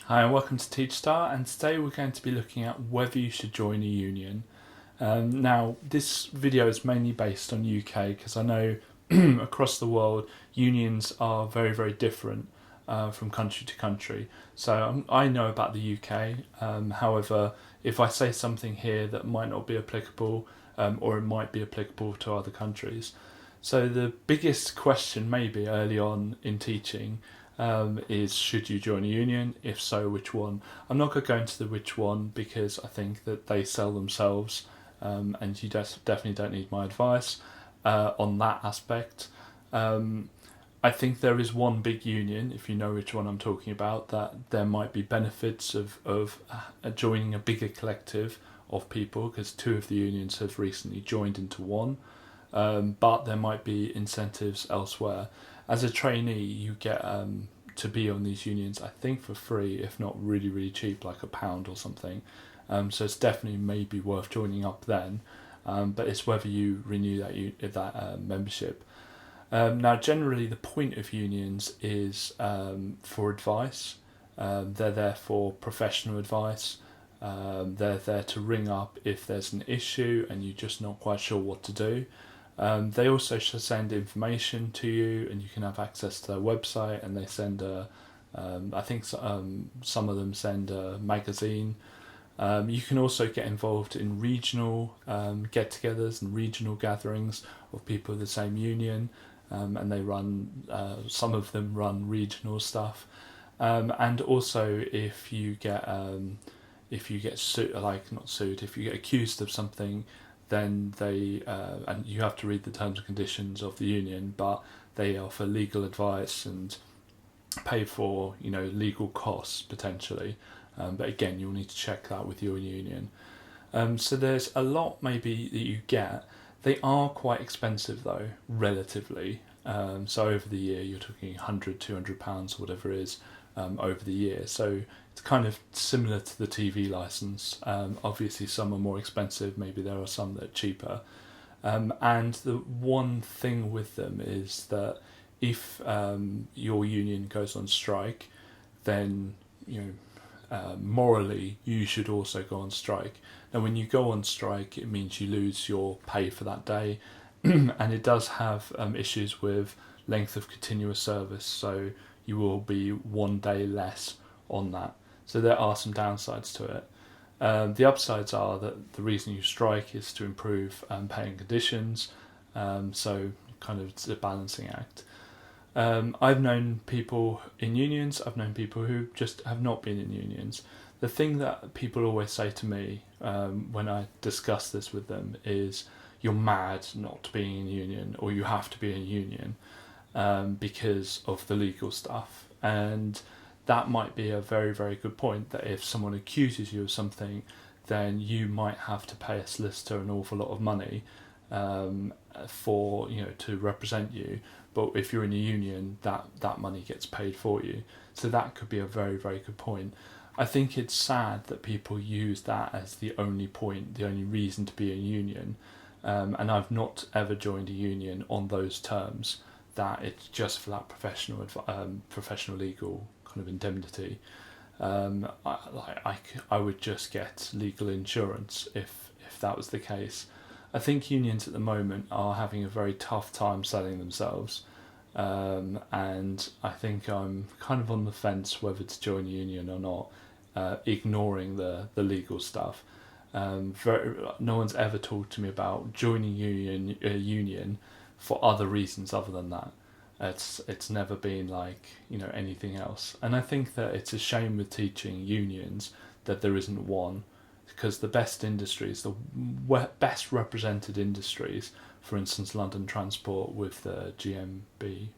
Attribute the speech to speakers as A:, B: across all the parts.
A: Hi and welcome to TeachStar, and today we're going to be looking at whether you should join a union. Now this video is mainly based on UK because I know across the world unions are very different from country to country. So I know about the UK, however if I say something here that might not be applicable or it might be applicable to other countries. So the biggest question maybe early on in teaching is should you join a union? If so, which one? I'm not going to go into the which one because I think that they sell themselves, and you definitely don't need my advice on that aspect. I think there is one big union, if you know which one I'm talking about, that there might be benefits of joining a bigger collective of people, because two of the unions have recently joined into one, but there might be incentives elsewhere. As a trainee, you get to be on these unions, I think, for free, if not really cheap, like £1 or something. So it's definitely maybe worth joining up then, but it's whether you renew that membership. Now, generally, the point of unions is for advice. They're there for professional advice. They're there to ring up if there's an issue and you're just not quite sure what to do. They also send information to you, and you can have access to their website, and they send I think some of them send a magazine. You can also get involved in regional get-togethers and regional gatherings of people of the same union, and they run, some of them run regional stuff. And also if you get sued, like not sued, if you get accused of something, then they and you have to read the terms and conditions of the union, but they offer legal advice and pay for legal costs potentially. But again, you'll need to check that with your union. So there's a lot maybe that you get. They are quite expensive though, relatively. So over the year, you're talking £100, £200 or whatever it is over the year. So it's kind of similar to the TV license. Obviously, some are more expensive. Maybe there are some that are cheaper. And the one thing with them is that if your union goes on strike, then morally you should also go on strike. Now, when you go on strike, it means you lose your pay for that day, and it does have issues with length of continuous service. So you will be one day less on that. So there are some downsides to it. The upsides are that the reason you strike is to improve pay and conditions. So kind of it's a balancing act. I've known people in unions. I've known people who just have not been in unions. The thing that people always say to me when I discuss this with them is, you're mad not being in union, or you have to be in union because of the legal stuff. And that might be a very good point, that if someone accuses you of something, then you might have to pay a solicitor an awful lot of money for to represent you. But if you're in a union, that money gets paid for you. So that could be a very good point. I think it's sad that people use that as the only point, the only reason to be in union. And I've not ever joined a union on those terms, that it's just for that professional legal kind of indemnity. I would just get legal insurance if that was the case. I think unions at the moment are having a very tough time selling themselves, and I think I'm kind of on the fence whether to join a union or not, ignoring the legal stuff. No one's ever talked to me about joining a union for other reasons other than that. It's never been like anything else, and I think that it's a shame with teaching unions that there isn't one, because the best industries, the best represented industries, for instance London Transport with the GMB,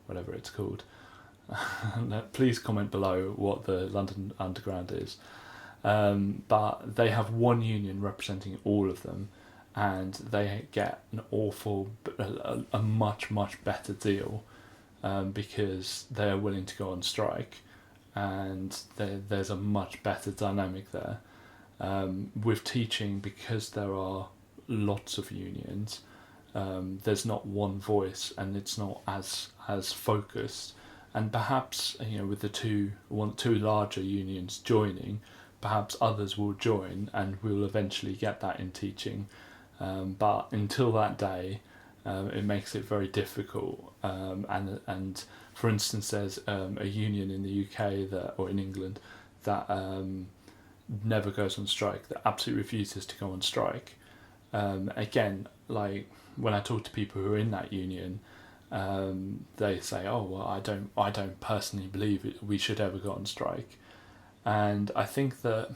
A: whatever it's called. Please comment below what the London Underground is. But they have one union representing all of them, and they get a much better deal because they are willing to go on strike, and there's a much better dynamic there. With teaching, because there are lots of unions, there's not one voice, and it's not as focused. and perhaps with the two larger unions joining, perhaps others will join, and we'll eventually get that in teaching. But until that day, it makes it very difficult. And for instance, there's a union in the UK or in England that never goes on strike, that absolutely refuses to go on strike. Again, like when I talk to people who are in that union, they say, "Oh, well, I don't personally believe we should ever go on strike." And I think that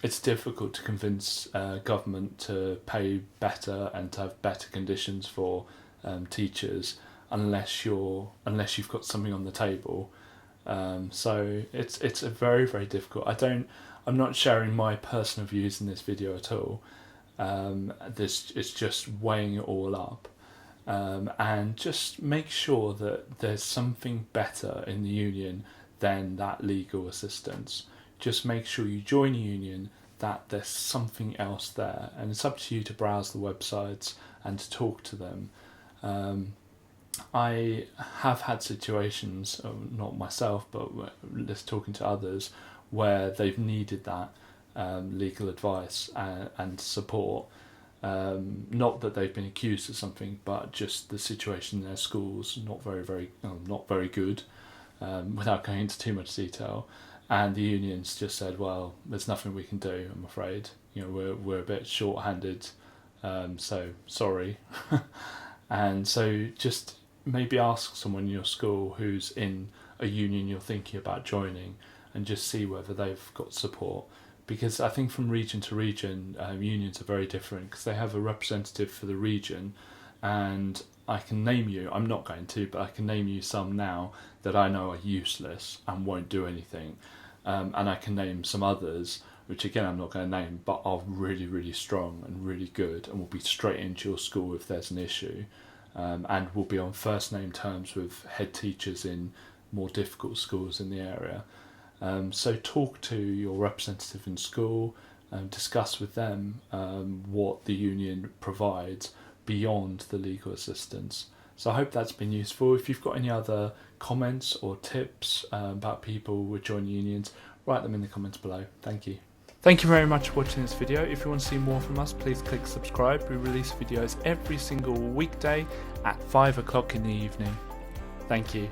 A: it's difficult to convince government to pay better and to have better conditions for teachers unless you've got something on the table. So it's a very, very difficult. I'm not sharing my personal views in this video at all. It's just weighing it all up, and just make sure that there's something better in the union than that legal assistance. Just make sure you join a union, that there's something else there, and it's up to you to browse the websites and to talk to them. I have had situations, not myself, but just talking to others, where they've needed that legal advice and support. Not that they've been accused of something, but just the situation in their schools not very good. Without going into too much detail, and the unions just said, "Well, there's nothing we can do. I'm afraid. We're a bit short-handed, so sorry." And so just maybe ask someone in your school who's in a union you're thinking about joining, and just see whether they've got support. Because I think from region to region, unions are very different, because they have a representative for the region, and I can name you, I'm not going to, but I can name you some now that I know are useless and won't do anything. And I can name some others, which again I'm not going to name, but are really, really strong and really good, and will be straight into your school if there's an issue, and will be on first name terms with head teachers in more difficult schools in the area. So talk to your representative in school, discuss with them what the union provides beyond the legal assistance. So I hope that's been useful. If you've got any other comments or tips about people with joining unions, write them in the comments below. Thank you. Thank you very much for watching this video. If you want to see more from us, please click subscribe. We release videos every single weekday at 5 o'clock in the evening. Thank you.